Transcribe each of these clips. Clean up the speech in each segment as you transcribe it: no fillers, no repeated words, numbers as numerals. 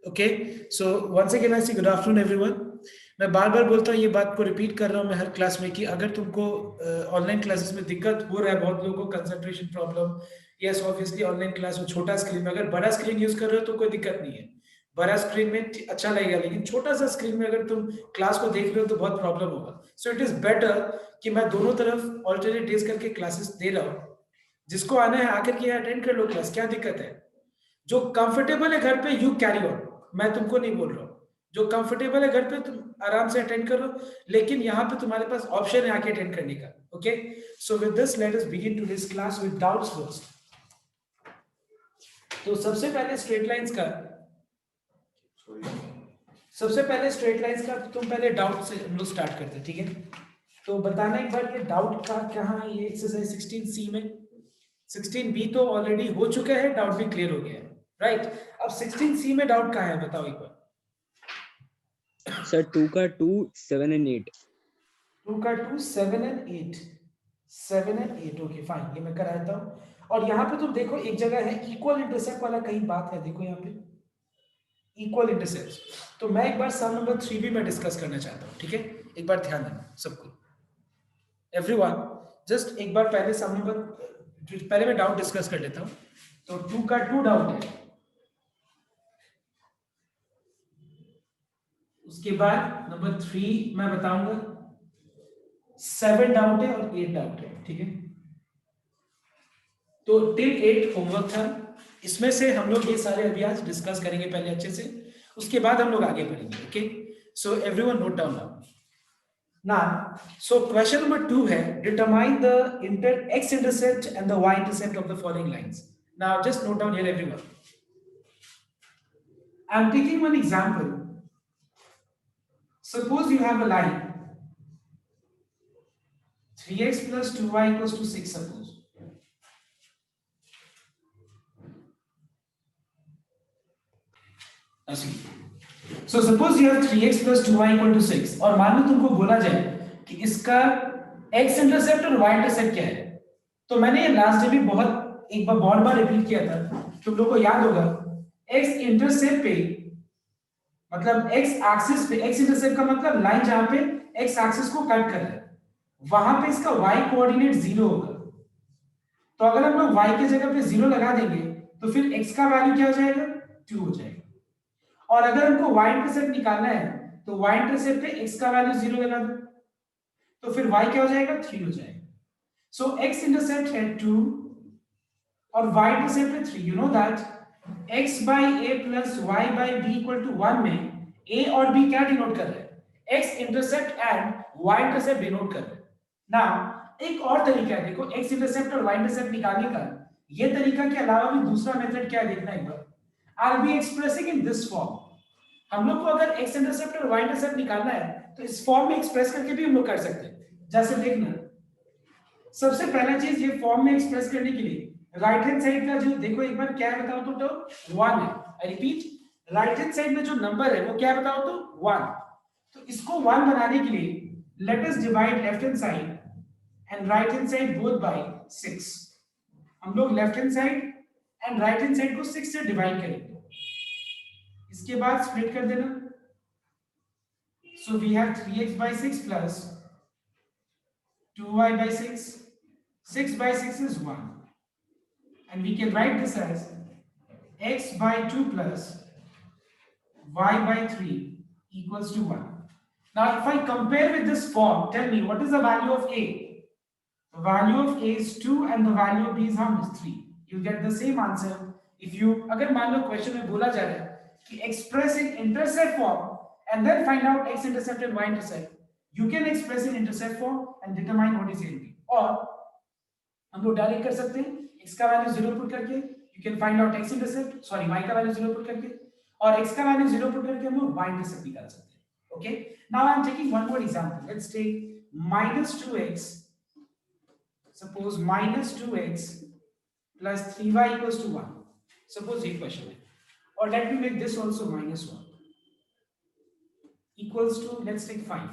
Okay, so once again I say good afternoon everyone. मैं बार बार बोलता हूँ, ये बात को रिपीट कर रहा हूँ मैं हर क्लास में कि अगर तुमको ऑनलाइन क्लासेस में दिक्कत हो रहा है, बहुत लोगों को concentration problem, yes obviously online class में छोटा स्क्रीन में, अगर बड़ा स्क्रीन यूज कर रहे हो तो कोई दिक्कत नहीं है, बड़ा स्क्रीन में अच्छा लगेगा, लेकिन छोटा सा स्क्रीन में अगर तुम क्लास को देख रहे हो तो बहुत प्रॉब्लम होगा। सो इट इज बेटर कि मैं दोनों तरफ ऑल्टरनेट डेज करके क्लासेस दे रहा हूँ। जिसको आना है आकर के अटेंड कर लो क्लास, क्या दिक्कत है? जो कंफर्टेबल है घर पे यू कैरी ऑन, मैं तुमको नहीं बोल रहा हूँ। जो कंफर्टेबल है घर पे तुम आराम से अटेंड करो, लेकिन यहाँ पे तुम्हारे पास ऑप्शन है आके अटेंड करने का। Okay, so with this let us begin today's class with doubts first. तो सबसे पहले स्ट्रेट लाइंस का तुम पहले डाउट से हम लोग स्टार्ट करते हैं, ठीक है? तो बताना एक बार ये डाउट का कहाँ है, ये एक्सरसाइज 16C में। 16B तो ऑलरेडी हो चुका है, डाउट भी क्लियर हो गया है, राइट? अब 16C में डाउट कहाँ है बताओ एक बार। सर 2 का 2 7 and 8। 2 का 2 7 and 8, 7 and 8, ओके फाइन, ये मैं कराता हूँ। और यहाँ पे तुम देखो एक जगह है इक्वल इंटरसेप्ट वाला, कहीं बात है, देखो यहाँ पे इक्वल इंटरसेप्ट। तो मैं एक बार सम नंबर 3 भी मैं डिस्कस करना चाहता हूँ, ठीक है? एक बार ध्यान देना सबको, एवरीवन, जस्ट एक बार पहले सम नंबर, पहले मैं डाउट डिस्कस कर लेता हूँ। तो 2 का 2 डाउट है, उसके बाद नंबर 3 मैं बताऊंगा, 7 डाउट है और 8 डाउट है, ठीक है? तो टिल 8 होमवर्क था, इसमें से हम लोग ये सारे अभी आज डिस्कस करेंगे पहले अच्छे से, उसके बाद हम लोग आगे बढ़ेंगे। Okay, so everyone note down now. So question number 2 है, determine the x intercept and the y intercept of the following lines. Now just note down here everyone, I am taking one example. Suppose you have a line 3x plus 2y equals to 6, suppose. So suppose you have 3x plus 2y equal to 6, और मान लो तुमको बोला जाए कि इसका x intercept और y intercept क्या है। तो मैंने ये लास्ट डे भी बहुत बार रिपीट किया था, तुम लोगों को याद होगा। x इंटरसेप्ट पे मतलब x एक्सिस पे, x इंटरसेप्ट का मतलब लाइन जहां पे x एक्सिस को कट कर रहा है, वहां पे इसका y कोऑर्डिनेट 0 होगा। तो अगर हम लोग y की जगह पे 0 लगा देंगे तो फिर x का वैल्यू क्या हो जाएगा, 2 हो जाएगा। और अगर हमको y इंटरसेप्ट निकालना है तो y इंटरसेप्ट पे x का वैल्यू 0 लगा दो, तो फिर y क्या हो जाएगा, 3 हो जाएगा। सो x इंटरसेप्ट है 2 और y इंटरसेप्ट है 3। You know that x by a plus y by b equal to 1 में a और b क्या डिनोट कर रहे हैं, x intercept and y intercept denote कर रहे हैं। नाउ एक और तरीका है, देखो x इंटरसेप्ट और y इंटरसेप्ट निकालने का, ये तरीका के अलावा भी दूसरा मेथड क्या है देखना एक बार। I'll be expressing in this form। हम लोग को अगर x इंटरसेप्ट और y इंटरसेप्ट निकालना है तो इस फॉर्म में एक्सप्रेस करके भी हम लोग कर सकते हैं। जैसे देखना, सबसे पहला चीज ये फॉर्म में एक्सप्रेस करने के लिए राइट हैंड साइड का जो देखो एक बार क्या है बताओ तो 1 है। I repeat, right hand side में जो नंबर है वो क्या है बताओ तो 1। तो इसको 1 बनाने के लिए let us divide left hand side and right hand side both by 6। हम लोग left hand side and right hand side को 6 से डिवाइड करेंगे, इसके बाद स्प्लिट कर देना। So we have 3x by 6 plus 2y by 6, 6 by 6 is 1, and we can write this as x by 2 plus y by 3 equals to 1. Now if I compare with this form, tell me what is the value of a? The value of a is 2 and the value of b is how much, 3. You get the same answer if you, अगर मान लो question में बोला जा रहा है कि express in intercept form and then find out x intercept and y intercept, you can express in intercept form and determine what is a and b। और हम लोग डायरेक्ट कर सकते हैं, x का वैल्यू 0 पुट करके you can find out x intercept, sorry y का value 0 put करके, और x का वैल्यू 0 पुट करके हम लोग y intercept निकाल सकते हैं। Okay, now I am taking one more example. Let's take -2x, suppose -2x plus 3y equals to 1, suppose ये क्वेश्चन है, और let me make this also -1 equals to let's take 5।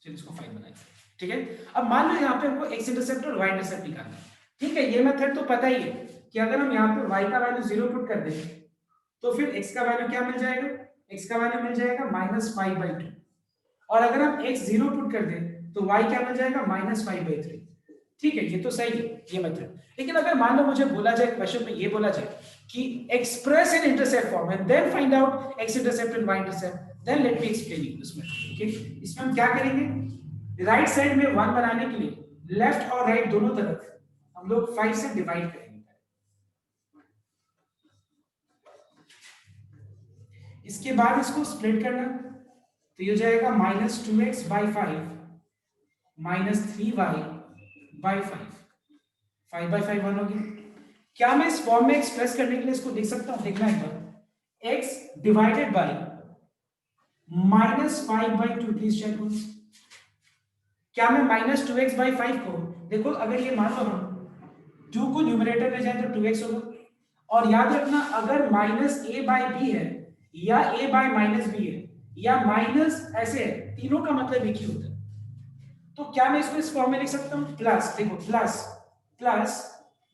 चलिए इसको 5 बनाएं, ठीक है? अब मान लो यहाँ पे हमको x इंटरसेप्ट और y इंटरसेप्ट निकालना है, ठीक है? ये मेथड तो पता ही है कि अगर हम यहाँ पे y का वैल्यू 0 पुट कर दें तो फिर x का वैल्यू क्या मिल जाएगा, x का वैल्यू मिल जाएगा -5/2, और अगर हम x 0 पुट कर दें तो y क्या मिल जाएगा -5/3। ठीक है, ये तो सही है ये मेथड। लेकिन अगर मान लो मुझे बोला जाए क्वेश्चन में, ये बोला जाए कि express in intercept form and then find out x intercept and y intercept, then let me explain you this method. Okay, इसमें हम क्या करेंगे, राइट साइड में 1 बनाने के लिए लेफ्ट और राइट दोनों तरफ हम लोग 5 से डिवाइड करेंगे। इसके बाद इसको स्प्लिट करना, तो ये हो जाएगा -2x/5 -3y/5, 5/5 1 हो गया। क्या मैं इस फॉर्म में एक्सप्रेस करने के लिए इसको लिख सकता हूं, देखना एक बार, x divided by -5/2, please check once. क्या मैं -2x/5 को, देखो अगर ये मान लो हम 2 को न्यूमरेटर ले जाए तो 2x होगा, और याद रखना अगर -a/b है या a/-b है या माइनस ऐसे है, तीनों का मतलब एक ही होता है। तो क्या मैं इसको इस फॉर्म में लिख सकता हूं, प्लस, देखो प्लस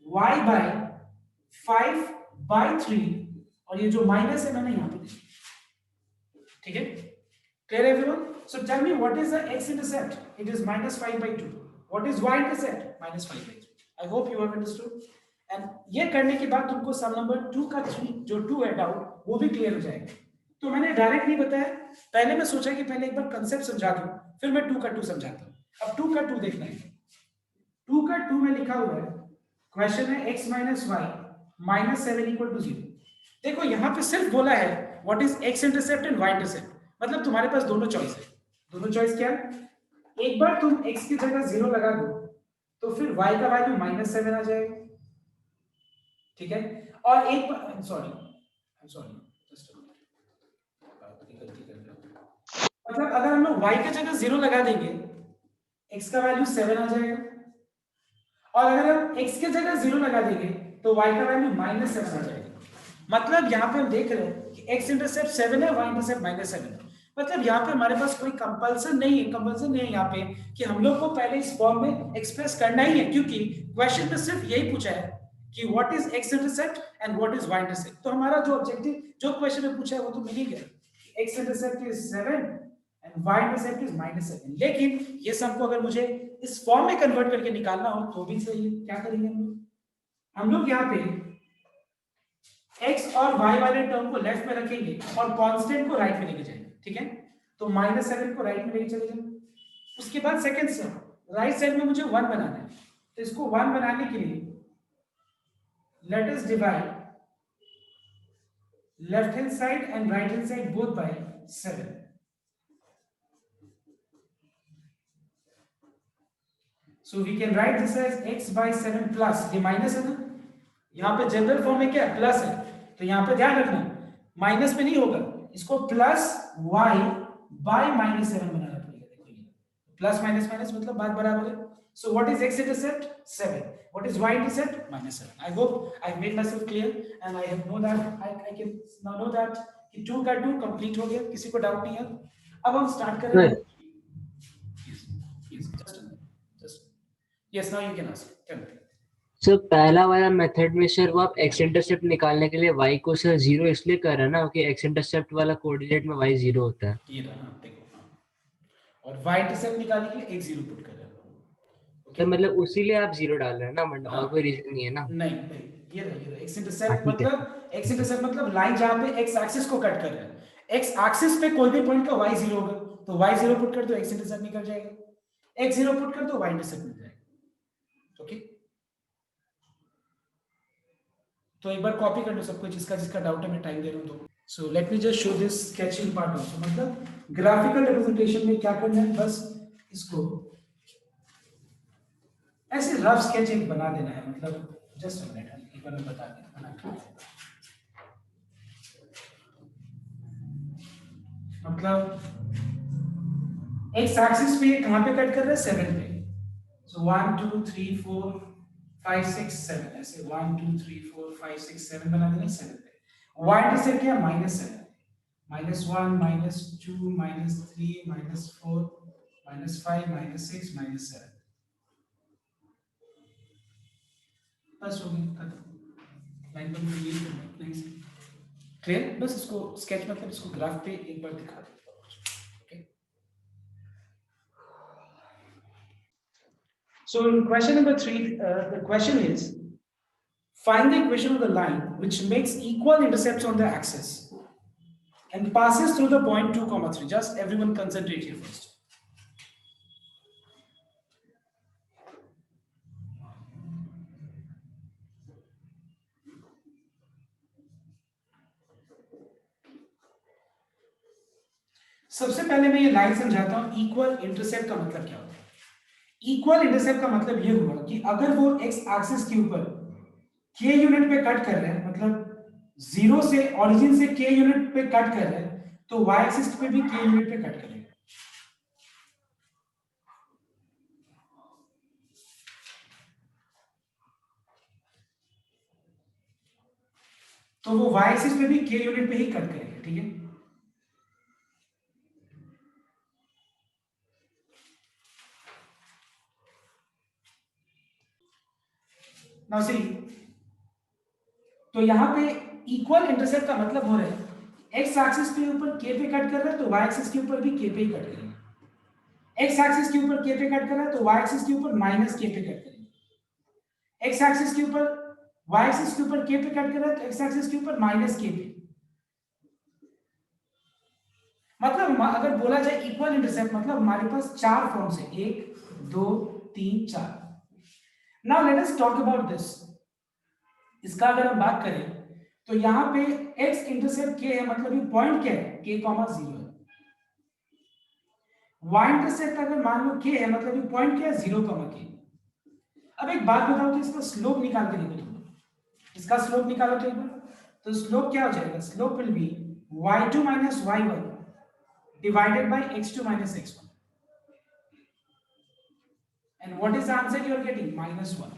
y/5/3, और ये जो माइनस है मैंने यहां पे लिखा। ठीक है, clear everyone? So tell me what is the x-intercept? It is -5/2. What is y-intercept? -5/3. I hope you have understood. And ये करने के बाद तुमको सम नंबर 2 का 3 जो 2 है डाउट, वो भी क्लियर हो जाएगा। तो मैंने डायरेक्ट नहीं बताया, पहले मैं सोचा कि पहले एक बार कंसेप्ट समझा दूं, फिर मैं 2 का 2 समझाता हूं। अब 2 का 2 देखना है। 2 का 2 में लिखा हुआ है, क्वेश्चन है x - y -7 = 0। देखो यहां पे सिर्फ बोला है what is x intercept and y intercept, मतलब तुम्हारे पास दोनों चॉइस है। दोनों चॉइस क्या है, एक बार तुम x की जगह 0 लगा दो तो फिर y का वैल्यू -7 आ जाएगा। ठीक है, और एक बार, सॉरी जस्ट मतलब अगर हम लोग y की जगह 0 लगा देंगे x का वैल्यू 7 आ जाएगा, और अगर हम x की जगह 0 लगा देंगे तो y का वैल्यू -7 आ जाएगा। मतलब यहाँ पे हम देख रहे हैं कि x इंटरसेप्ट 7 है, y इंटरसेप्ट -7 है। मतलब यहाँ पे हमारे पास कोई कंपल्सन नहीं है यहाँ पे कि हम लोग को पहले इस फॉर्म में एक्सप्रेस करना ही है, क्योंकि क्वेश्चन में सिर्फ यही पूछा है कि what is x intercept and what is y intercept. तो हमारा जो ऑब्जेक्टिव जो क्वेश्चन में पूछा है वो तो मिल ही गया, x intercept is 7 and y intercept is -7। लेकिन ये सबको अगर मुझे इस फॉर्म में कन्वर्ट करके निकालना हो तो भी सही है। क्या करेंगे हम लोग यहाँ पे x और y वाले टर्म को लेफ्ट में रखेंगे और कांस्टेंट को राइट में लेके जाएंगे। ठीक है, तो -7 को राइट में लेके चले जाएंगे। उसके बाद सेकंड स्टेप, राइट साइड में मुझे 1 बनाना है, तो इसको 1 बनाने के लिए let us divide left hand side and right hand side both by 7। So we can write this as x/7 plus, ये माइनस है ना, यहाँ पे जनरल फॉर्म में क्या है, प्लस है, तो यहाँ पे ध्यान रखना माइनस में नहीं होगा, इसको प्लस y बाय -7 बनाना पड़ेगा। देखो ये प्लस माइनस माइनस मतलब बात बराबर है। So what is x intercept? 7. What is y intercept? -7. I hope I made myself clear and I have know that I can now know that कि 2 का 2 complete हो गया, किसी को डाउट नहीं है। अब हम स्टार्ट करेंगे। Yes, now you can ask. Tell me. Sir पहला वाला मेथड में सर वो आप x इंटरसेप्ट निकालने के लिए y को सर 0 इसलिए कर रहे हैं ना क्योंकि x इंटरसेप्ट वाला कोऑर्डिनेट में y 0 होता है। ये रहा, देखो, और y इंटरसेप्ट निकालने के लिए x 0 पुट कर रहे हैं। तो मतलब उसी लिए आप 0 डाल रहे हैं ना, मतलब और कोई रीजन नहीं है ना। नहीं, ये रहा x इंटरसेप्ट ठीक है। मतलब लाइन जहां पे x एक्सिस को कट कर रहा है, x एक्सिस पे कोई भी पॉइंट का y 0 होगा, तो y 0 पुट कर दो x इंटरसेप्ट निकल जाएगा, x 0 पुट कर दो y इंटरसेप्ट मिल जाएगा। ओके, तो एक बार कॉपी कर लो सबको, जिसका डाउट है, मैं टाइम दे रहा हूं तो। So let me just show this sketching part also, मतलब ग्राफिकल रिप्रेजेंटेशन में क्या करना है, बस इसको ऐसे रफ स्केचिंग बना देना है, मतलब जस्ट अ मिनट, एक बार मैं बता देता हूं। मतलब एक्स एक्सिस पे कहां पे कट कर रहे हैं, 7 पे, सो 1 2 3 4 5 6 7, ऐसे 1 2 3 4 5 6 7 बना देना 7 पे। y इंटरसेप्ट क्या, -7, -1 -2 -3 -4 -5 -6 -7, बस हो गया खत्म। लाइन पर नहीं। क्लियर? बस इसको स्केच मतलब इसको ग्राफ पे एक बार दिखा देता हूँ. Okay. So in question number 3, the question is, find the equation of the line which makes equal intercepts on the axis and passes through the point 2, 3. Just everyone concentrate here first. सबसे पहले मैं ये line समझाता हूं. Equal intercept का मतलब क्या होता है? इक्वल इंटरसेप्ट का मतलब ये हुआ कि अगर वो एक्स एक्सिस के ऊपर के यूनिट पे कट कर रहे हैं, मतलब जीरो से ओरिजिन से के यूनिट पे कट कर रहे हैं, तो वाई एक्सिस पे भी के यूनिट पे कट करेंगे. तो वो वाई एक्सिस पे भी के यूनिट पे ही कट करेंगे. ठीक है? नाउ सी, तो यहां पे इक्वल इंटरसेप्ट का मतलब हो रहा है एक्स एक्सिस के ऊपर के पे कट कर रहा है तो वाई एक्सिस के ऊपर भी के पे ही कट करेंगे. एक्स एक्सिस के ऊपर के पे कट कर रहा है तो वाई एक्सिस के ऊपर माइनस के पे कट करेंगे. एक्स एक्सिस के ऊपर वाई एक्सिस के ऊपर के पे कट कर रहा है तो एक्स एक्सिस के ऊपर माइनस के पे. मतलब अगर बोला जाए इक्वल इंटरसेप्ट मतलब हमारे पास चार फॉर्म्स है, 1 2 3 4. Now let us talk about this. इसका अगर हम बात करें तो यहां पे x इंटरसेप्ट k है, मतलब ये पॉइंट क्या है? k, 0 है. y इंटरसेप्ट अगर मान लो k है, मतलब ये पॉइंट क्या है? 0, k. अब एक बात बताओ तो इसका स्लोप निकाल के देखो तुम. इसका स्लोप निकालो तो एक बार. तो स्लोप क्या हो जाएगा? Slope will be y2 minus y1 divided by x2 minus x1. And what is the answer you are getting? -1.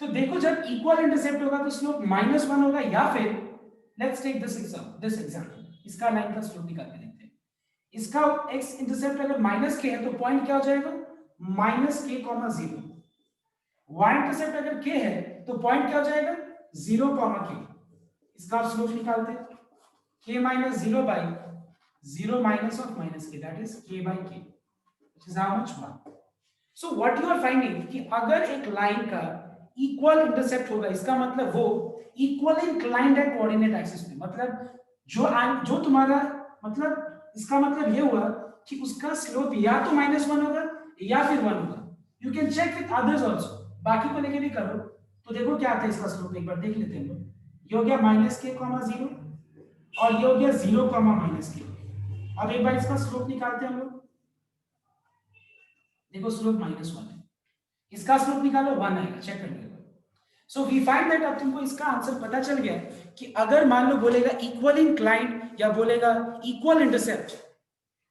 तो देखो जब इक्वल इंटरसेप्ट होगा तो स्लोप -1 होगा, या फिर लेट्स टेक दिस एग्जांपल. इसका लाइन का स्लोप निकाल के देखते हैं. इसका x इंटरसेप्ट अगर -k है तो पॉइंट क्या हो जाएगा? -k, 0. y इंटरसेप्ट अगर k है तो पॉइंट क्या हो जाएगा? 0, k. इसका स्लोप निकालते हैं. k - 0 by 0 minus of -k, that is k by k, which is how much? 1. So what you are finding कि अगर एक लाइन का इक्वल इंटरसेप्ट होगा, इसका मतलब वो इक्वल इंक्लाइंड है कोऑर्डिनेट एक्सिस पे. मतलब जो तुम्हारा मतलब इसका मतलब ये हुआ कि उसका स्लोप या तो -1 होगा या फिर 1 होगा. You can check with others also, बाकी को लेके भी करो तो देखो क्या आता है इसका स्लोप. एक बार देख लेते हैं. ये हो गया -k, 0 और ये हो गया 0, -k. अब एक बार इसका स्लोप निकालते हैं हम लोग. देखो स्लोप -1 है, इसका स्लोप निकालो 1 आएगा. चेक कर लो. सो वी फाइंड दैट अब तुमको इसका आंसर पता चल गया कि अगर मान लो बोलेगा इक्वल इंक्लाइंड या बोलेगा इक्वल इंटरसेप्ट,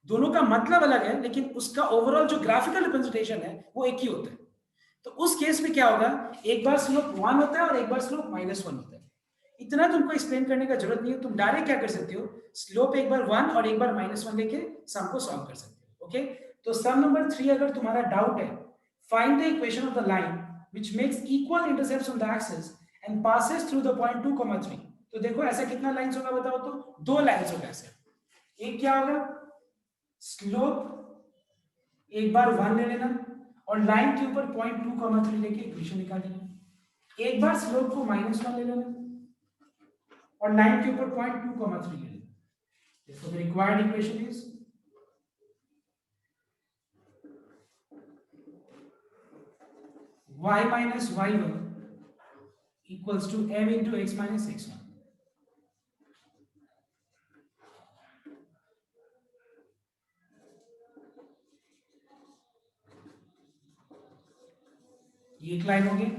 दोनों का मतलब अलग है लेकिन उसका ओवरऑल जो ग्राफिकल रिप्रेजेंटेशन है वो एक ही होता है. तो उस केस में क्या होगा? एक बार स्लोप 1 होता है और एक बार स्लोप -1 होता है. इतना तुमको एक्सप्लेन करने का जरूरत नहीं है. तुम डायरेक्ट क्या कर सकते हो? स्लोप एक बार 1 और एक बार -1 लेके सम को सॉल्व कर सकते हो. ओके, तो सम नंबर 3 अगर तुम्हारा डाउट है, find the equation of the line which makes equal intercepts on the axis and passes through the point 2, 3. तो देखो ऐसा कितना लाइंस होगा बताओ तो? 2 लाइंस होगा ऐसे. एक क्या होगा? स्लोप एक बार 1 ले लेना और लाइन के ऊपर पॉइंट 2, 3 लेके इक्वेशन निकाल लेना. एक बार स्लोप को -1 ले लेना और लाइन के ऊपर पॉइंट 2, 3 ले लेना. So the required equation is y minus y1 equals to m into x minus x1. ये एक लाइन हो गई.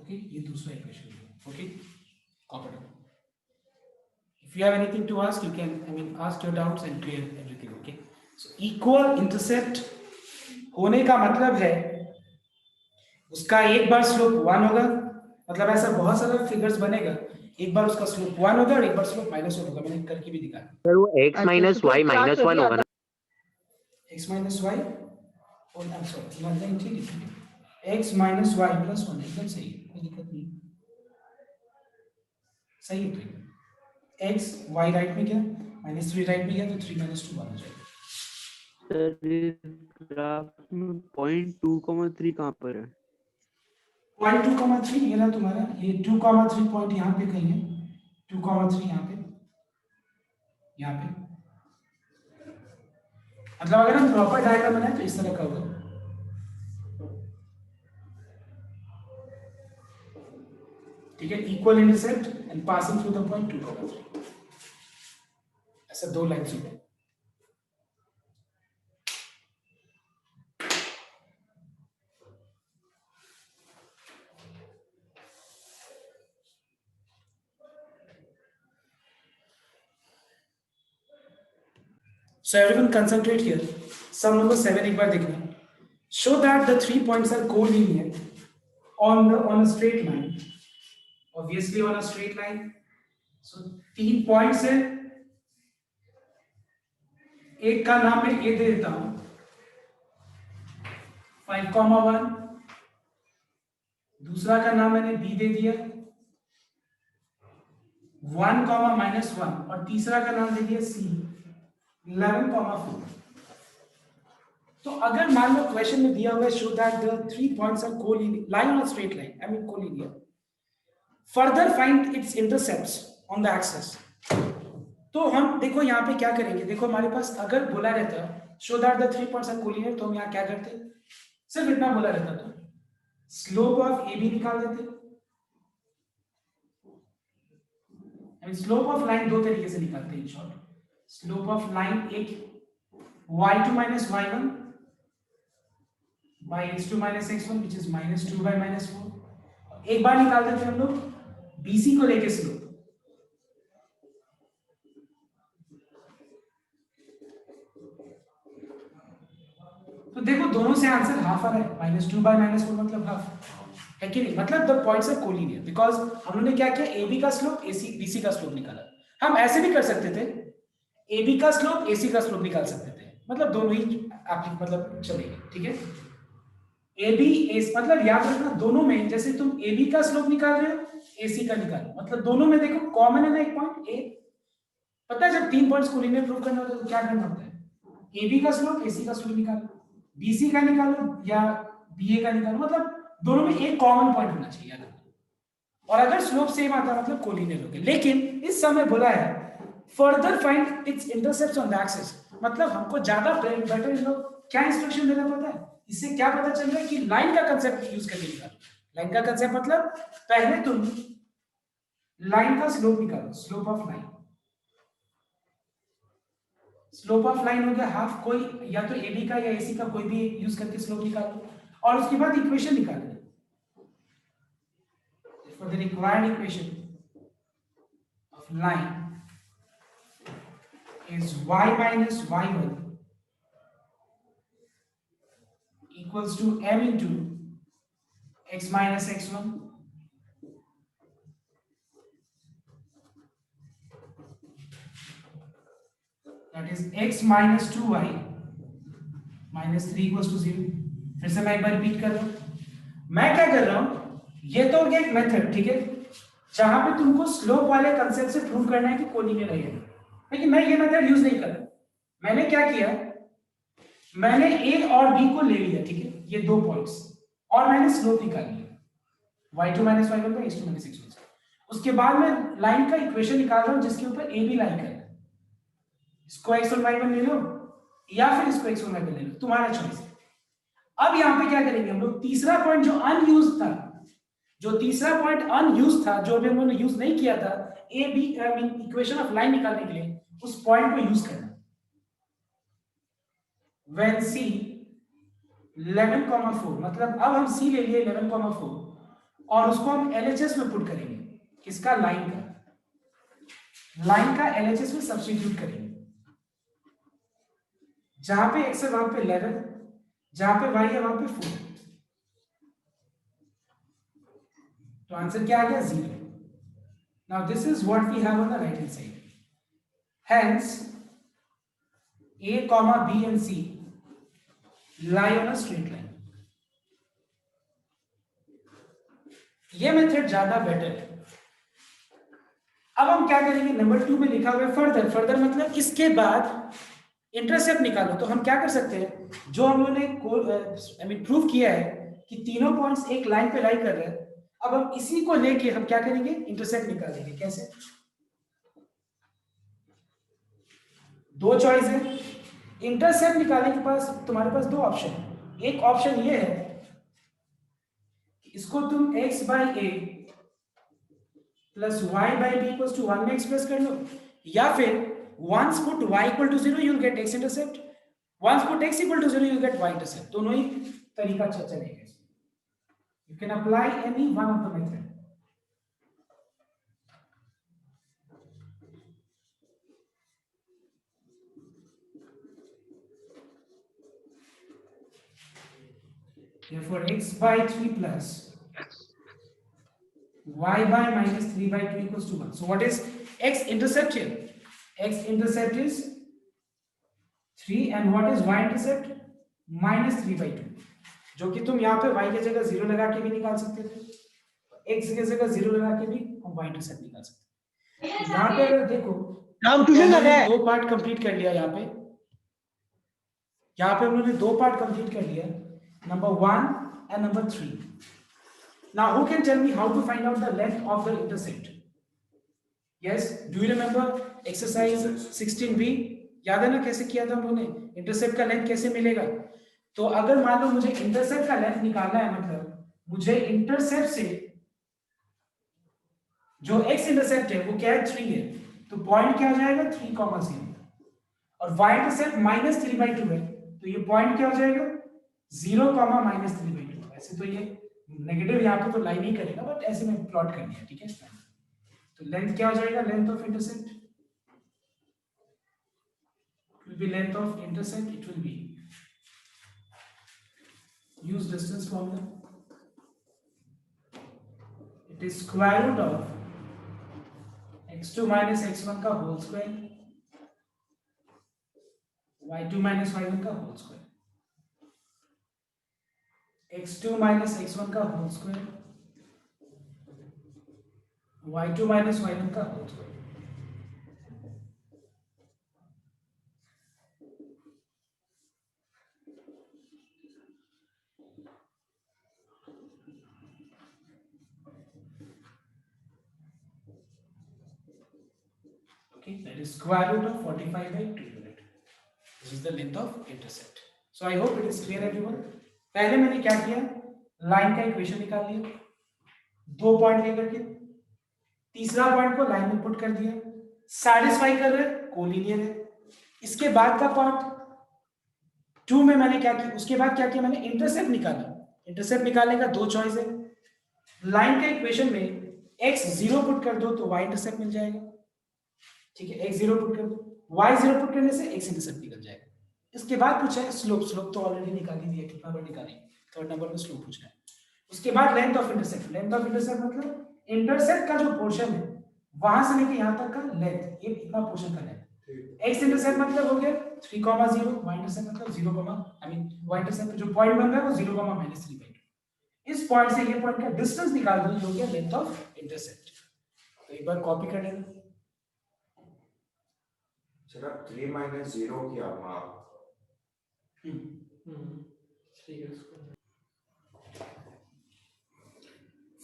ओके, ये दूसरा इक्वेशन है. Okay, copy down. If you have anything to ask, you can, ask your doubts and clear everything. Okay. So equal intercept होने का मतलब है उसका एक बार स्लोप 1 होगा, मतलब ऐसा बहुत सारा फिगर्स बनेगा, एक बार उसका स्लोप 1 होगा और एक बार स्लोप -1 होगा। मैंने करके भी दिखाया। सर वो x माइनस वाई माइनस 1 होगा ना? x माइनस वाई और आई एम सॉरी मतलब ठीक है, x माइनस वाई प्लस 1 एकदम सही है, कोई दिक्कत नहीं, सही है। तो x y राइट में गया, -3 राइट में गया तो 3 -2 1 हो जाएगा। सर इस ग्राफ में 0.2,3 कहाँ पर है? 0.2,3 ये रहा तुम्हारा, ये 2,3 पॉइंट यहाँ पे कहीं है, 2,3 यहाँ पे, यहाँ पे। मतलब अगर हम प्रॉपर डायग्राम बनाए तो इस तरह का होगा। ठीक है, equal intercept and passing through the point 2,3, ऐसा दो लाइन्स होंगे। So everyone concentrate here. Sum number 7 एक बार देखना. Show that the 3 points are collinear on a straight line. Obviously on a straight line. So 3 points है. एक का नाम मैं A दे देता हूं, 5,1. दूसरा का नाम मैंने B दे दिया 1, -1, और तीसरा का नाम दे दिया C 11,4. तो अगर मान लो क्वेश्चन में दिया हुआ है show that the 3 points are collinear line on a straight line, I mean collinear, further find its intercepts on the axis. तो हम देखो यहाँ पे क्या करेंगे, देखो हमारे पास अगर बोला रहता show that the 3 points are collinear, तो हम यहाँ क्या करते, सिर्फ इतना बोला रहता तो स्लोप ऑफ ए बी निकाल देते। स्लोप ऑफ लाइन दो तरीके से निकालते हैं in short. Slope of line एक y2 minus y1 by x2 minus x1 which is -2 by -4। एक बार निकाल देते हम लोग BC को लेके स्लोप। तो देखो दोनों से आंसर हाफ आ रहा है, -2 by -4 मतलब हाफ है कि नहीं, मतलब the points are collinear because हम लोगों ने क्या किया, AB का स्लोप BC का स्लोप निकाला। हम ऐसे भी कर सकते थे, AB का स्लोप AC का स्लोप निकाल सकते थे, मतलब दोनों ही आप मतलब चलेंगे। ठीक है, AB मतलब याद रखना दोनों में, जैसे तुम AB का स्लोप निकाल रहे हो AC का निकालो, मतलब दोनों में देखो कॉमन है ना एक पॉइंट A। पता है जब 3 पॉइंट्स कोलिनियर प्रूव करना होता है तो क्या करना होता है, AB का स्लोप AC का स्लोप निकालो, BC का निकालो या BA का निकालो, मतलब दोनों में एक कॉमन पॉइंट होना चाहिए याद रखना। और अगर स्लोप सेम आता मतलब कोलिनियर हो गया। लेकिन इस समय बोला है further find its intercepts on the axis, मतलब हमको ज्यादा बेटर क्या इंस्ट्रक्शन देना पड़ता है, इससे क्या पता चल रहा है कि लाइन का कंसेप्ट यूज करके निकालो। लाइन का कंसेप्ट मतलब पहले तुम लाइन का स्लोप निकालो, slope of line. Slope of line हो गया हाफ, कोई या तो AB का या AC का कोई भी यूज करके स्लोप निकालो, और उसके बाद इक्वेशन निकालो। For the required equation of line is y minus y1 equals to m into x minus x1 that is x minus 2y minus 3 equals to 0। फिर से मैं एक बार रिपीट कर रहा हूं, मैं क्या कर रहा हूं, ये तो हो गया एक मेथड, ठीक है, जहां पे तुमको स्लोप वाले कंसेप्ट से प्रूव करना है कि कोलिनियर है, लेकिन मैं ये मेथड यूज नहीं कर रहा। मैंने क्या किया, मैंने A और B को ले लिया, ठीक है, ये दो पॉइंट्स, और मैंने स्लोप निकाल लिया y2 minus y1 by x2 minus x1। उसके बाद मैं लाइन का इक्वेशन निकाल रहा हूं जिसके ऊपर AB लाइन का है। इसको x1 y1 ले लो या फिर इसको x1 y1 ले लो, तुम्हारा चॉइस है। अब यहां पे क्या करेंगे हम लोग, तीसरा पॉइंट जो अनयूज था, जो तीसरा पॉइंट अनयूज था, जो भी हम लोगों ने यूज नहीं किया था A B I mean equation of line निकालने के लिए, उस पॉइंट को यूज करना। व्हेन C 11,4 मतलब अब हम C ले लिए 11,4 और उसको हम LHS में पुट करेंगे, किसका, लाइन का, लाइन का LHS में सब्स्टिट्यूट करेंगे। जहां पे x है वहां पे 11, जहां पे y है वहां पे 4। तो आंसर क्या आ गया 0. Now this is what we have on the right hand side. Hence A, B and C lie on a straight line. ये मेथड ज्यादा बेटर है. अब हम क्या करेंगे, नंबर 2 में लिखा हुआ है फर्दर. फर्दर मतलब इसके बाद इंटरसेप्ट निकालो. तो हम क्या कर सकते हैं, जो हम लोगों ने प्रूव किया है कि तीनों पॉइंट्स एक लाइन पे लाई कर रहे हैं, अब हम इसी को लेके हम क्या करेंगे, इंटरसेप्ट निकालेंगे. कैसे? दो चॉइस है. इंटरसेप्ट निकालने के पास तुम्हारे पास दो ऑप्शन है. एक ऑप्शन ये है कि इसको तुम x by a plus y by b equals to 1 में एक्सप्रेस कर लो, या फिर once put y equal to 0 you'll get x intercept, once put x equal to 0 you'll get y intercept. दोनों ही तरीका चलेगा. You can apply any one of the method. Therefore, x by 3 plus y by minus 3 by 2 equals to 1. So, what is x intercept here? X intercept is 3 and what is y intercept? Minus 3 by 2. जो कि तुम यहाँ पे y की जगह 0 लगा के भी निकाल सकते थे, x की जगह 0 लगा के भी हम y intercept निकाल सकते हैं. यहाँ पे अगर देखो, हमने दो पार्ट कंप्लीट कर लिया. यहाँ पे हमने दो पार्ट कंप्लीट कर लिया, number 1 and number 3. Now who can tell me how to find out the length of the intercept? Yes, do you remember exercise 16b? याद है ना कैसे किया था हम लोगों ने, इंटरसेप्ट का लेंथ कैसे मिलेगा? तो अगर मान लो मुझे इंटरसेप्ट का लेंथ निकालना है, मतलब मुझे इंटरसेप्ट से जो x इंटरसेप्ट है वो क्या है, 3 है, तो पॉइंट क्या हो जाएगा 3,0, और y इंटरसेप्ट -3/2 है, तो ये पॉइंट क्या हो जाएगा 0, -3/2. ऐसे तो ये नेगेटिव यहाँ पे तो लाइन नहीं करेगा, बट ऐसे में प्लॉट कर दिया. ठीक है, तो लेंथ क्या हो जाएगा, length of intercept will be length of intercept, it will be, use distance formula, it is square root of x2 minus x1 का whole square y2 minus y1 का whole square, x2 minus x1 का whole square y2 minus y1 का whole square. Okay, that is square root of 45/2 unit. This is the length of intercept. So I hope it is clear everyone. पहले मैंने क्या किया, line का equation निकाल लिया, दो पॉइंट लेकर के, तीसरा पॉइंट को लाइन में पुट कर दिया, सैटिस्फाई कर रहे, कोलिनियर है. इसके बाद का पार्ट 2 में मैंने क्या किया, उसके बाद क्या किया, मैंने इंटरसेप्ट निकाला. इंटरसेप्ट निकालने का दो चॉइस है. लाइन के इक्वेशन में x 0 पुट कर दो तो y इंटरसेप्ट मिल जाएगा. ठीक है, x 0 पुट कर दो, y 0 पुट करने से x इंटरसेप्ट निकल जाएगा. इसके बाद पूछा है स्लोप. स्लोप तो ऑलरेडी निकाली दी है, कितना बार निकाली, थर्ड नंबर में स्लोप पूछना है. उसके बाद length of intercept. Length of intercept मतलब इंटरसेप्ट का जो पोर्शन है वहां से लेके यहां तक का लेंथ, ये इतना पोर्शन का लेंथ. x इंटरसेप्ट मतलब हो गया 3,0, y इंटरसेप्ट मतलब 0, y इंटरसेप्ट जो पॉइंट बन रहा है वो 0, -3/2. इस पॉइंट से ये पॉइंट का डिस्टेंस निकाल दो, जो हो गया लेंथ ऑफ इंटरसेप्ट. तो एक बार कॉपी कर लेना. चलो 3 - 0 किया आप.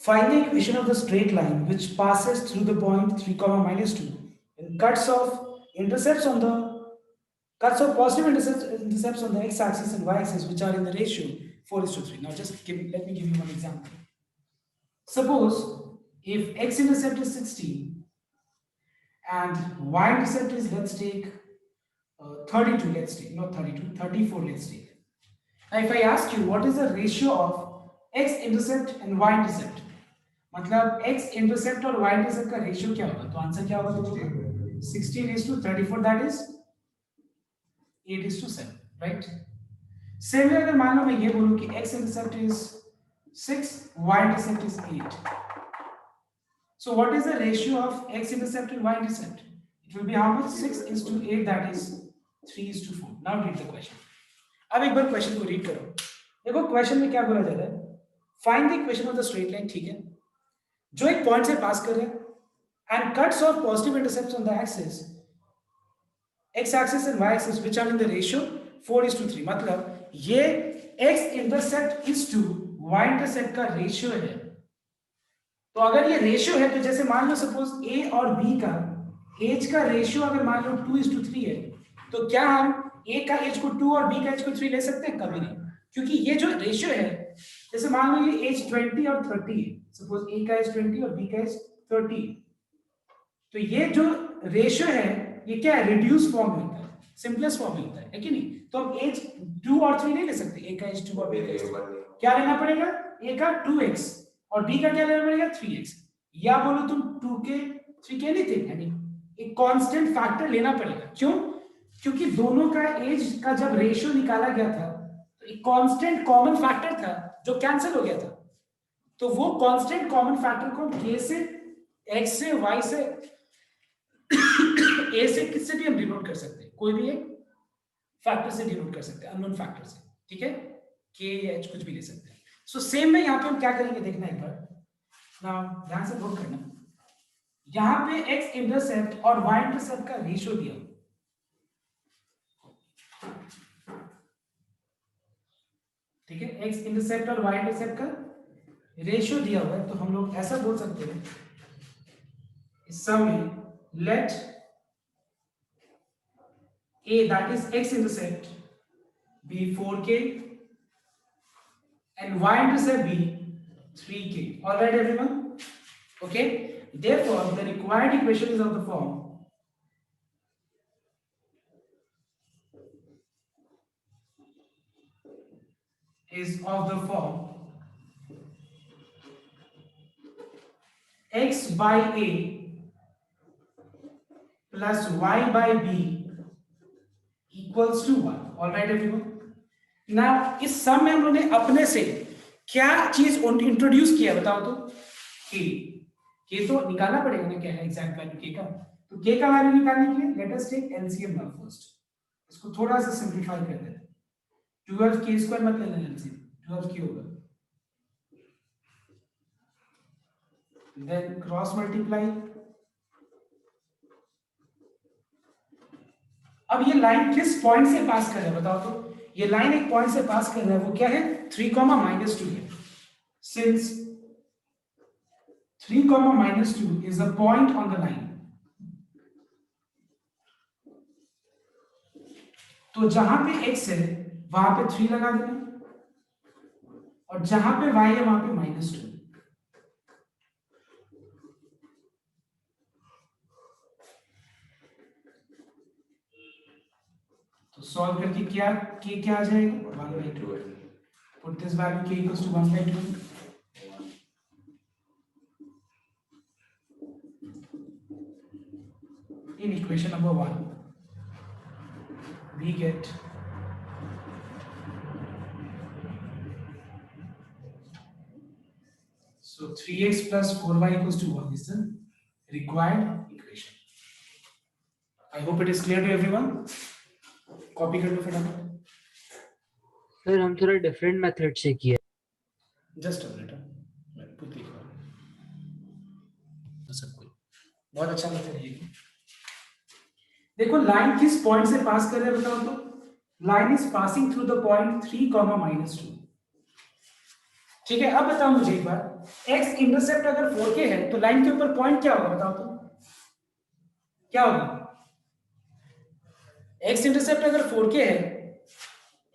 Find the equation of the straight line which passes through the point 3, -2 and cuts off positive intercepts on the x-axis and y-axis, which are in the ratio 4:3. Now let me give you one example. Suppose if x-intercept is 16 and y-intercept is, let's take 32, let's take, not 32, 34, let's take. Now if I ask you what is the ratio of x-intercept and y-intercept, मतलब x-intercept और y-intercept का ratio क्या होगा, तो answer क्या होगा, 16:34, that is 8:7, right? Same अगर मान लो मैं ये बोलूं कि x-intercept is 6, y-intercept is 8, So what is the ratio of x-intercept and y-intercept? It will be how much? 6:8, that is 3:4. Now read the question. अब एक बार क्वेश्चन को रीड करो. देखो क्वेश्चन में क्या बोला जा रहा है, find the equation of the straight line. ठीक है, जो एक पॉइंट से पास कर रहे हैं and cuts off positive intercepts on the axis x axis and y axis which are in the ratio 4:3. मतलब ये x intercept is to y intercept का रेशियो है. तो अगर ये रेशियो है तो जैसे मान लो सपोज a और b का एज का रेशियो अगर मान लो 2:3 है, तो क्या हम a का एज को 2 और b का एज को 3 ले सकते हैं? कभी नहीं, क्योंकि ये जो रेशियो है, जैसे मान लो ये एज 20 और 30 है, सपोज a का एज 20 और b का एज 30, तो ये जो रेशियो है ये क्या है? रिड्यूस फॉर्म में होता है, सिंपलेस्ट फॉर्म में होता है कि नहीं? तो हम एज 2 और 3 नहीं ले सकते. a का एज 2 और b का एज 3 क्या लेना पड़ेगा? a का 2x और b का क्या लेना पड़ेगा? 3x. या बोलो तुम 2k 3k एनीथिंग, यानी एक कांस्टेंट फैक्टर लेना पड़ेगा. क्यों? क्योंकि दोनों का एज का जब रेशियो निकाला गया था तो एक कांस्टेंट कॉमन फैक्टर था जो कैंसिल हो गया था. तो वो कांस्टेंट कॉमन फैक्टर को k से x से y से a से किससे भी हम डिनोट कर सकते हैं, कोई भी एक फैक्टर से डिनोट कर सकते हैं, अननोन फैक्टर से. ठीक है, k या h कुछ भी ले सकते हैं. सो सेम में यहाँ पे हम क्या करेंगे देखना एक बार. नाउ ध्यान से नोट करना, यहाँ पे x इंटरसेप्ट और y इंटरसेप्ट का रेशियो दिया. ठीक है, x इंटरसेप्ट और y इंटरसेप्ट का रेशियो दिया हुआ है, तो हम लोग ऐसा बोल सकते हैं इस सम में let a that is x intercept be 4k and y intercept be 3k. All right everyone? Okay, therefore the required equation is of the form x by a plus y by b equals to 1. All right everyone? Now इस सम में हम लोगों ने अपने से क्या चीज introduce किया बताओ तो? k तो निकालना पड़ेगा ना, क्या है एग्जैक्ट वैल्यू k का. तो k का वैल्यू निकालने के लिए let us take LCM now first. इसको थोड़ा सा सिंपलीफाई कर देते हैं. 12k² मत लेना एलसीएम, 12k होगा, देन क्रॉस मल्टीप्लाई. अब ये लाइन किस पॉइंट से पास कर रहा है बताओ तो? ये लाइन एक पॉइंट से पास कर रहा है, वो क्या है? 3, है. Since 3, -2 is a point on the line, तो जहां पे x है वहां पे 3 लगा देना, और जहां पे y है वहां पे -2. तो सॉल्व करके क्या आ जाएगा? 1/2. Put this value k equals to 1/2. In equation number 1 we get so 3x plus 4y equals to 1 is the required equation. I hope it is clear to everyone. Copy कर लो फटाफट. Sir हम थोड़ा different method से किया. Just a minute, मैं खुद लिख रहा हूं. सब कोई बहुत अच्छा मेथड है ये. देखो लाइन किस पॉइंट से पास कर रहे हैं बताओ तो? Line is passing through the point 3, -2. ठीक है, अब बताओ मुझे एक बार, x इंटरसेप्ट अगर 4k है तो लाइन के ऊपर पॉइंट क्या होगा बताओ तो? क्या होगा? x इंटरसेप्ट अगर 4k है,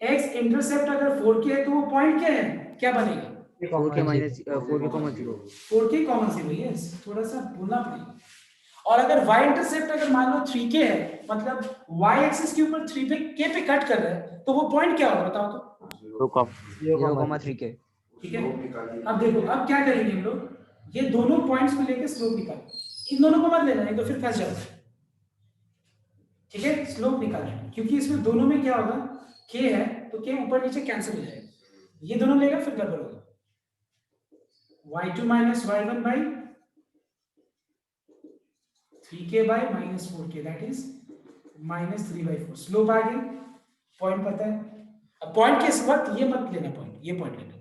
x इंटरसेप्ट अगर 4k है तो वो पॉइंट क्या है? क्या बनेगा? 4k minus 4k, 0. 4k common से वही है, थोड़ा सा बोलना पड़ेगा. और अगर y इंटरसेप्ट अगर मान लो 3k है, मतलब y एक्सिस के ऊपर 3 पे k पे कट कर रहा है, तो वो पॉइंट क्या होगा बताओ तो? 0,3k. ठीक है, अब देखो अब क्या करेंगे हम लोग, ये दोनों पॉइंट्स को लेके स्लोप निकालो. इन दोनों को मत लेना, नहीं तो फिर फंस जाओगे. ठीक है, स्लोप निकालना, क्योंकि इसमें दोनों में क्या होगा? k है तो k ऊपर नीचे कैंसिल हो जाएगा. ये दोनों लेगा फिर गड़बड़ होगा. y2 - y1 by 3k by minus 4k, that is minus 3/4. Slope आ गई, पॉइंट पता है। अब पॉइंट के इस वक्त ये मत लेना पॉइंट, ये पॉइंट लेना।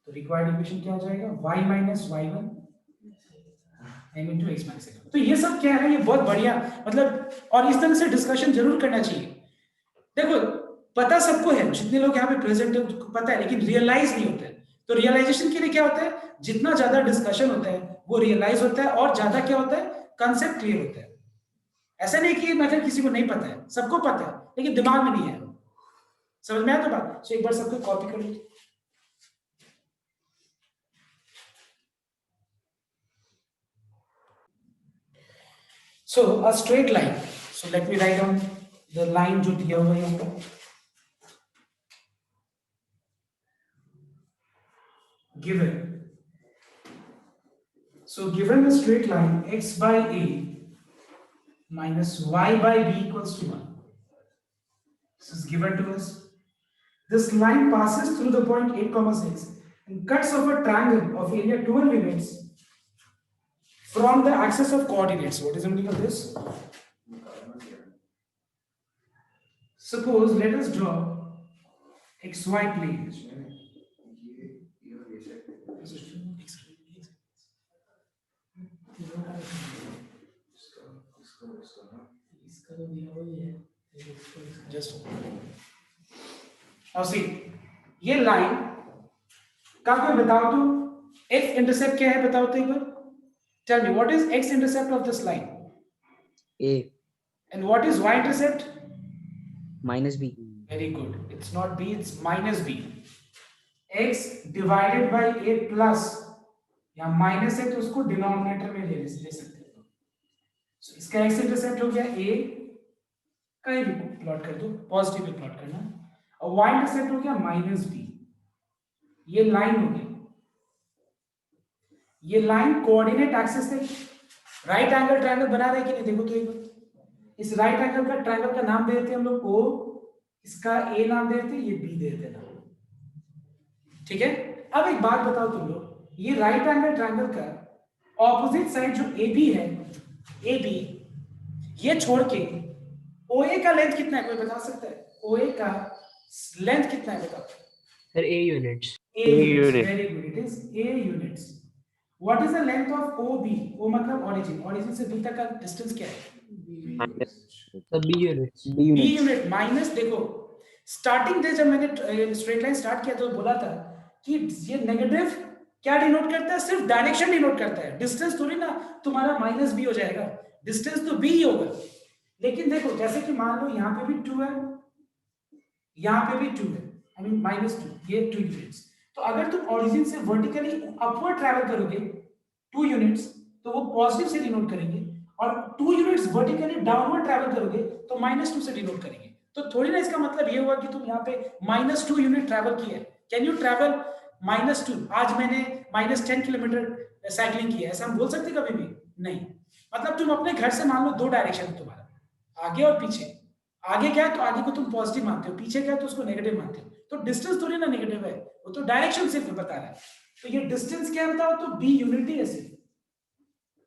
तो रिक्वायर्ड इक्वेशन क्या हो जाएगा, y minus y1 m into x minus x1। तो ये सब क्या है, ये बहुत बढ़िया, मतलब और इस तरह से डिस्कशन जरूर करना चाहिए। देखो पता सबको है, जितने लोग यहाँ पे प्रेजेंट है उनको पता है, लेकिन रियलाइज नहीं होता है। तो रियलाइजेशन के लिए क्या होता है, जितना ज्यादा डिस्कशन होता है वो रियलाइज होता है, और ज्यादा क्या होता है, कंसेप्ट क्लियर होता है। ऐसा नहीं कि मतलब किसी को नहीं पता है, सबको पता है लेकिन दिमाग में नहीं है। समझ में आया तो बात? तो एक बार सबको कॉपी कर लीजिए। So a straight line. So let me write down the line जो दिया हुआ है यहाँ पर। Given. So given a straight line x by a minus y by b equals to 1. This is given to us. This line passes through the point 8, 6 and cuts off a triangle of area 12 units from the axis of coordinates. What is the meaning of this? Suppose let us draw xy plane. Just now see, ये line का कोई बताओ तो x intercept क्या है, बताओ तो एक बार। Tell me what is x intercept of this line? A And what is y intercept? minus B. Very good. It's not b, it's minus b. x divided by a plus, या minus है तो उसको denominator में ले सकते हो। So, इसका x intercept हो गया a, कहीं भी प्लॉट कर दो, पॉजिटिव प्लॉट करना, और y इंटरसेप्ट हो गया माइनस b। ये लाइन हो गई, ये लाइन कोऑर्डिनेट एक्सिस से राइट एंगल ट्रायंगल बना रहे कि नहीं, देखो तो एक बार। इस राइट एंगल का ट्रायंगल का नाम दे देते हैं हम लोग o, इसका a नाम दे देते हैं, ये b दे देते हैं नाम। ठीक है, अब एक बात बताओ तुम लोग, ये राइट एंगल ट्रायंगल का ऑपोजिट साइड जो AB है, AB, ये छोड़ के OA का लेंथ कितना है, कोई बता सकता है? OA का लेंथ कितना है बताओ? Sir A units. A units. Very good. It is A units. What is the length of OB? O मतलब origin. Origin से B तक का डिस्टेंस क्या है? Sir B units. B B unit. Unit minus, देखो स्टार्टिंग से जब मैंने स्ट्रेट लाइन स्टार्ट किया तो बोला था कि ये नेगेटिव क्या डिनोट करता है, सिर्फ डायरेक्शन डिनोट करता है, डिस्टेंस थोड़ी ना तुम्हारा माइनस b हो जाएगा, डिस्टेंस तो b ही होगा। लेकिन देखो जैसे कि मान लो यहाँ पे भी 2 है, यहाँ पे भी 2 है, आई मीन -2, ये 2 यूनिट्स। तो अगर तुम ओरिजिन से वर्टिकली अपवर्ड ट्रैवल करोगे 2 यूनिट्स तो वो पॉजिटिव से डिनोट करेंगे, और 2 यूनिट्स वर्टिकली डाउनवर्ड ट्रैवल करोगे तो -2 से डिनोट करेंगे। तो थोड़ी ना इसका मतलब ये हुआ कि तुम यहाँ पे -2 यूनिट ट्रैवल किया है। Can you travel -2? आज मैंने -10 किलोमीटर साइकिलिंग की है, ऐसा हम बोल सकते कभी भी नहीं। मतलब तुम अपने घर से मान लो 2 डायरेक्शन है तुम्हारा, आगे और पीछे। आगे क्या है तो आगे को तुम पॉजिटिव मानते हो, पीछे क्या है तो उसको नेगेटिव मानते हो। तो डिस्टेंस थोड़ी ना नेगेटिव है, वो तो डायरेक्शन सिर्फ बता रहा है। तो ये डिस्टेंस क्या बताओ तो b यूनिट ही है सिर्फ।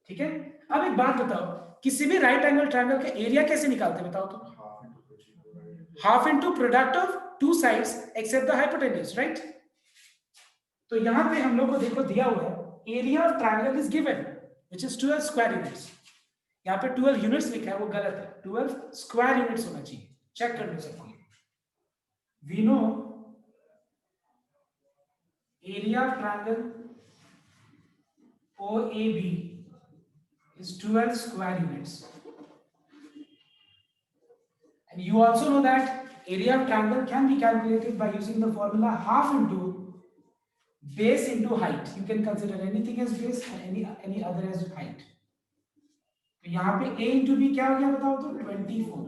ठीक है, अब एक बात बताओ, किसी भी राइट एंगल ट्रायंगल का एरिया कैसे निकालते हैं बताओ तो? Half into product of 2 sides except the hypotenuse, right? तो यहां पे हम लोग को देखो दिया हुआ है area of triangle is given which is 12 square units. यहाँ पे 12 यूनिट्स लिखा है वो गलत है, 12 स्क्वायर यूनिट्स होना चाहिए। चेक कर लो सबको। We know area of triangle OAB is 12 square units, and you also know that area of triangle can be calculated by using the formula half into base into height. You can consider anything as base and any other as height. तो यहाँ पे a into b क्या हो गया बताओ तो? 24.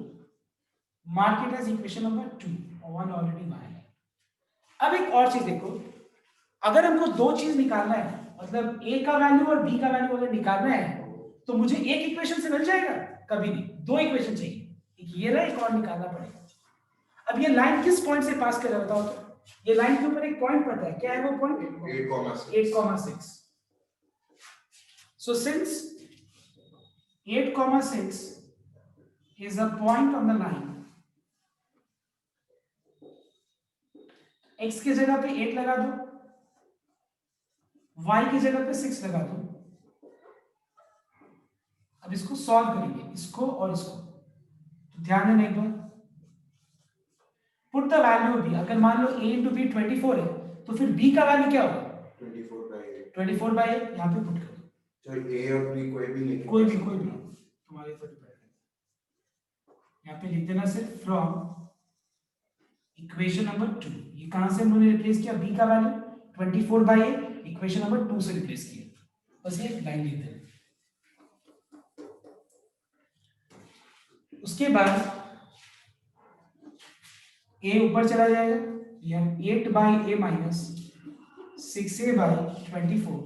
Mark it as equation number 2, और 1 already वहाँ है। अब एक और चीज देखो, अगर हमको 2 चीज निकालना है, मतलब a का वैल्यू और b का वैल्यू अगर निकालना है तो मुझे एक इक्वेशन से मिल जाएगा? कभी नहीं, 2 इक्वेशन चाहिए, एक ये रहा, एक और निकालना पड़ेगा। अब ये लाइन किस पॉइंट से पास कर रहा है बताओ तो? ये लाइन के ऊपर एक पॉइंट पड़ता है, क्या है वो point? 8,6. So since 8,6 is a point on the line. x की जगह पे 8 लगा दो, y की जगह पे 6 लगा दो। अब इसको सॉल्व करेंगे, इसको और इसको। तो ध्यान देना एक बार, पुट द वैल्यू b। अगर मान लो a इंटू बी 24 है तो फिर b का वैल्यू क्या होगा? 24/8 यहाँ पे पुट कर दो। तो a और b कोई भी लिख कोई भी तुम्हारे ऊपर डिपेंड है। यहाँ पे लिख देना सिर्फ फ्रॉम इक्वेशन नंबर 2। ये कहां से हमने रिप्लेस किया? b का वैल्यू 24/8 इक्वेशन नंबर 2 से रिप्लेस किया। बस ये लाइन लिख देना। उसके बाद a ऊपर चला जाएगा, यह 8/a माइनस 6a/24।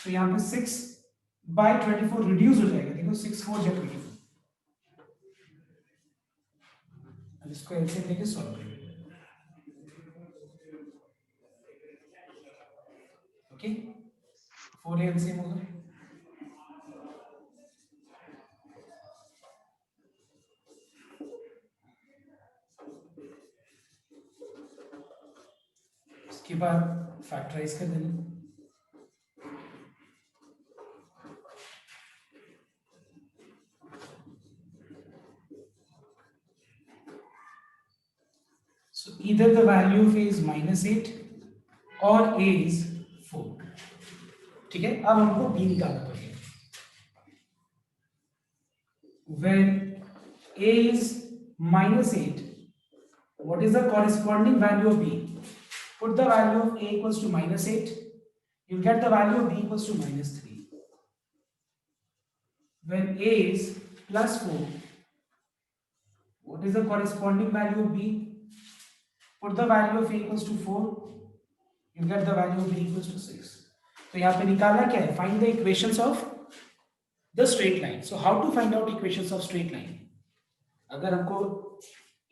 तो यहाँ पे 6/24 रिड्यूस हो जाएगा। देखो 6 4 जा 24। अब इसको एलसीएम लेके सॉल्व करेंगे। ओके, 4 एलसीएम होगा। उसके बाद फैक्टराइज कर देना। So either the value of a is -8 or a is 4। ठीक है, अब हमको b निकालना पड़ेगा। When a is -8, what is the corresponding value of b? Put the value of a equals to -8, you'll get the value of b equals to -3. When a is +4, what is the corresponding value of b? Put the value of a equals to 4, you get the value of b equals to 6. तो यहाँ पे निकालना क्या है? Find the equations of the straight line. So how to find out equations of straight line? अगर हमको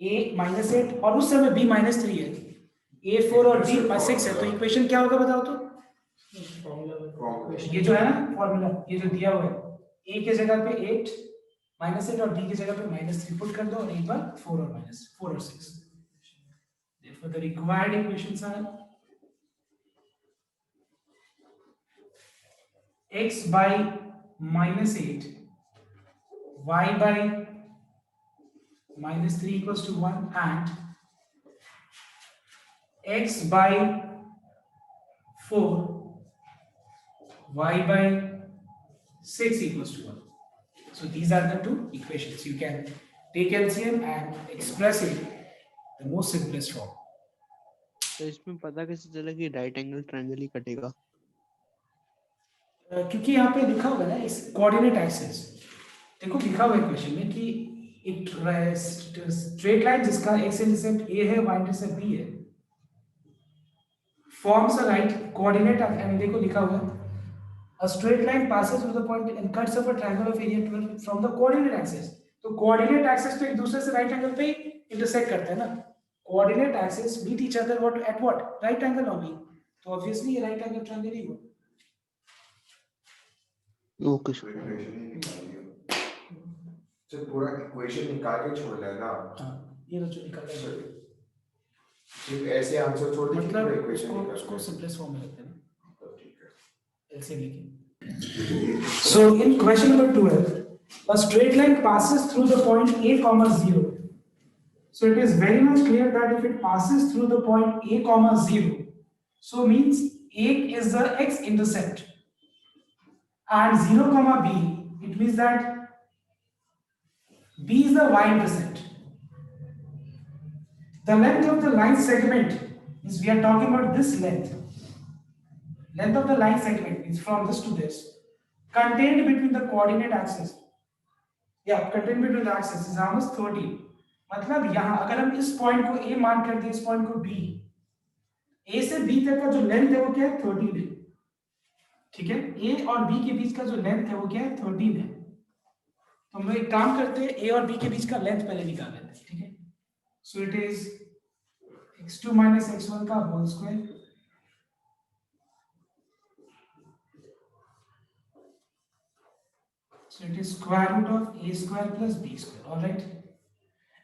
a -8 और उस समय b -3 है, a 4 और b 6 है, तो इक्वेशन क्या होगा बताओ तो? ये जो है ना फॉर्मूला, ये जो दिया हुआ है, a के जगह पे 8 -8 और b की जगह पे -3 पुट कर दो और एक बार 4 और 6। Therefore, the required equations are x by -8, y by -3 equals to 1, and x by 4, y by 6 equals to 1. So these are the two equations. You can take LCM and express it the most simplest form. तो इसमें पता कैसे चला कि right angle triangle ही कटेगा? क्योंकि यहाँ पे लिखा होगा ना इस कोऑर्डिनेट एक्सिस। देखो लिखा हुआ है क्वेश्चन में कि एक स्ट्रेट लाइन जिसका एक्स इंटरसेप्ट a है, y इंटरसेप्ट b है, forms a right coordinate and देखो लिखा हुआ है a straight line passes through the point and cuts off a triangle of area 12 from the coordinate axis। तो coordinate axis तो एक दूसरे से राइट एंगल पे इंटरसेक्ट करते हैं ना। Coordinate axis meet each other what at what right angle only. तो ऑब्वियसली ये राइट एंगल ट्रायंगल ही होगा। ओके तो इक्वेशन ही निकालिए। जब पूरा इक्वेशन निकाल के छोड़ लेना, हाँ ये तो जो निकल रहा है सिर्फ ऐसे आंसर छोड़ दीजिए, पूरा मतलब इक्वेशन उसको सिंपलेस्ट फॉर्म में रखते हैं ना। तो ठीक है। एलसीएम लेके। So in question number 12, a straight line passes through the point a comma 0. So it is very much clear that if it passes through the point a comma 0, so means a is the x-intercept, and 0 comma b, it means that b is the y-intercept. The length of the line segment is, we are talking about this length. Length of the line segment is from this to this, contained between the coordinate axis. Yeah, contained between the axis is almost 13. मतलब यहाँ अगर हम इस point को a मान कर दें, इस पॉइंट को b, a से b तक का जो लेंथ है वो क्या है? 13 है। ठीक है, a और b के बीच का जो लेंथ है वो क्या है? 13 है। तो हम लोग एक काम करते हैं, a और b के बीच का लेंथ पहले निकाल लेते हैं। ठीक है, so it is x2 - x1 का whole square So it is square root of a square plus b square. All right.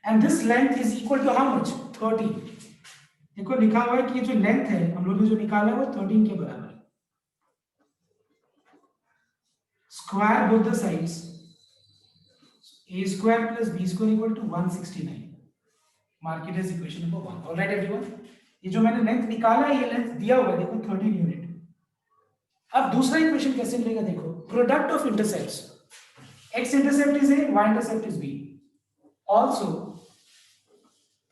And this length is equal to how much? 13. देखो लिखा हुआ है कि ये जो लेंथ है हम लोग ने जो निकाला है वो 13 के बराबर है. Square both the sides. A square plus b square equal to 169. Mark it as equation number 1. All right everyone. ये जो मैंने लेंथ निकाला है ये लेंथ दिया हुआ है देखो 13 यूनिट. अब दूसरा इक्वेशन कैसे मिलेगा देखो. Product of intercepts. X intercept is A, Y intercept is B. Also,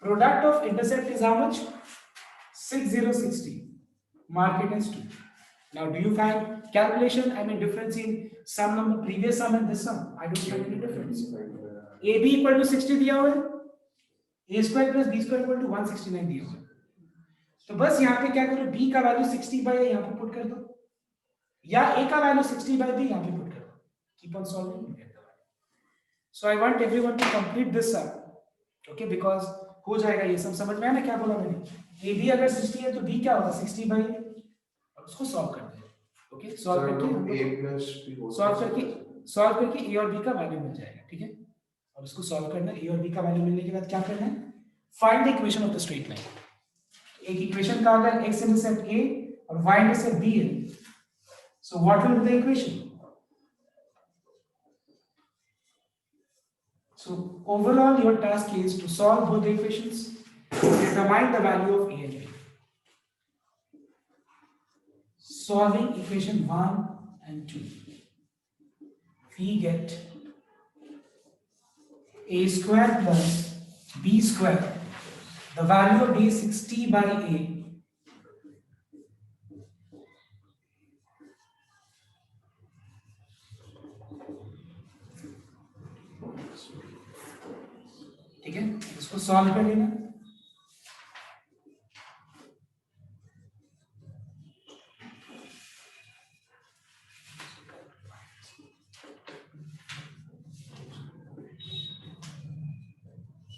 product of intercept is how much? 6060. Mark it as 2. Now, do you find calculation? I mean, difference in sum number, previous sum and this sum. I don't find any difference. AB equal to 60 दिया हुआ है. A square plus B square equal to 169 दिया हुआ है. तो बस यहाँ पे क्या करो? B का वैल्यू 60 by A यहाँ पे पुट कर दो. या A का वैल्यू 60 by B यहाँ पे पुट कर दो. Keep on solving. So I want everyone to complete this sum. Okay, because हो जाएगा ये सब. समझ में आया ना क्या बोला मैंने? AB अगर 60 है तो B क्या होगा? 60 by A. और उसको सॉल्व करते हैं. ओके, सॉल्व करके सॉल्व करके A और B का वैल्यू मिल जाएगा. ठीक है, और उसको सॉल्व करना. A और B का वैल्यू मिलने के बाद क्या करना है? Find the equation of the straight line. एक इक्वेशन का अगर x इंटरसेप्ट A और y इंटरसेप्ट B है, so what will be the equation? So overall your task is to solve both the equations, determine the value of A and B. Solving equation 1 and 2, we get A square plus B square. The value of B is 60 by A. ठीक है, इसको solve कर लेना.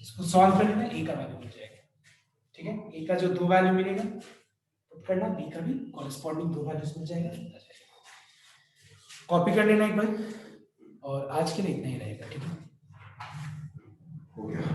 इसको solve कर लेना. ए का value मिल जाएगा. ठीक है, ए का जो दो वैल्यू मिलेगा पुट करना, बी का भी कॉरेस्पॉन्डिंग दो वैल्यूज मिल जाएगा. कॉपी कर लेना एक बार, और आज के लिए इतना ही रहेगा. ठीक है, हो गया.